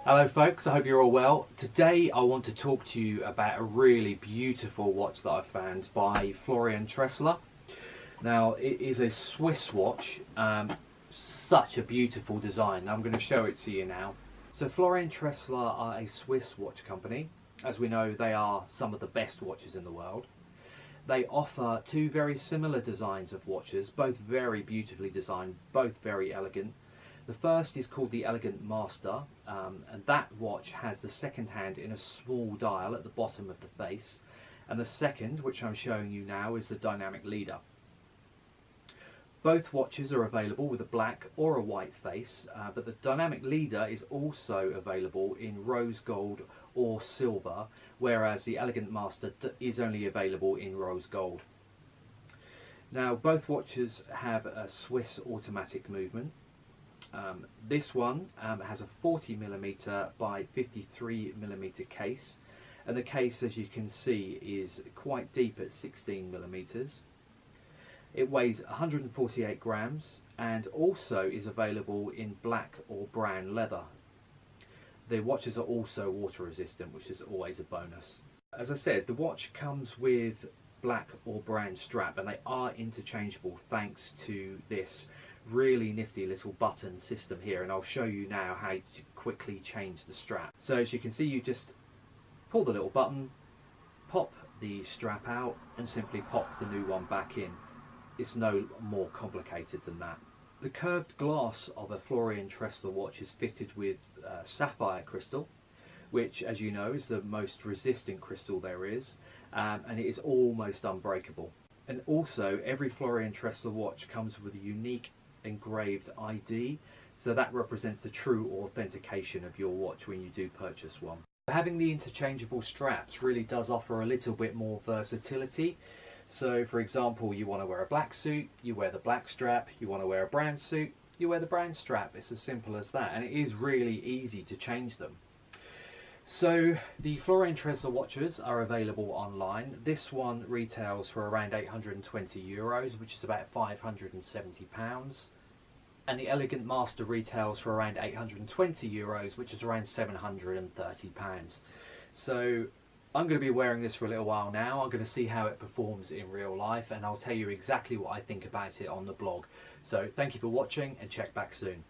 Hello folks, I hope you're all well. Today I want to talk to you about a really beautiful watch that I found by Florian Tresler. Now it is a Swiss watch, such a beautiful design. I'm going to show it to you now. So Florian Tresler are a Swiss watch company. As we know, they are some of the best watches in the world. They offer two very similar designs of watches, both very beautifully designed, both very elegant. The first is called the Elegant Master, and that watch has the second hand in a small dial at the bottom of the face, and the second, which I'm showing you now, is the Dynamic Leader. Both watches are available with a black or a white face, but the Dynamic Leader is also available in rose gold or silver, whereas the Elegant Master is only available in rose gold. Now both watches have a Swiss automatic movement. This one has a 40mm by 53mm case, and the case, as you can see, is quite deep at 16mm. It weighs 148 grams and also is available in black or brown leather. The watches are also water resistant, which is always a bonus. As I said, the watch comes with black or brown strap, and they are interchangeable thanks to this really nifty little button system here, and I'll show you now how to quickly change the strap. So as you can see, you just pull the little button, pop the strap out, and simply pop the new one back in. It's no more complicated than that. The curved glass of a Florian Tresler watch is fitted with sapphire crystal, which, as you know, is the most resistant crystal there is, and it is almost unbreakable. And also, every Florian Tresler watch comes with a unique engraved ID, so that represents the true authentication of your watch when you do purchase one. Having the interchangeable straps really does offer a little bit more versatility. So for example, you want to wear a black suit, you wear the black strap. You want to wear a brown suit, you wear the brown strap. It's as simple as that, and it is really easy to change them. So the Florian Tresler watches are available online. This one retails for around €820, which is about £570. And the Elegant Master retails for around €820, which is around £730. So I'm going to be wearing this for a little while now. I'm going to see how it performs in real life, and I'll tell you exactly what I think about it on the blog. So thank you for watching, and check back soon.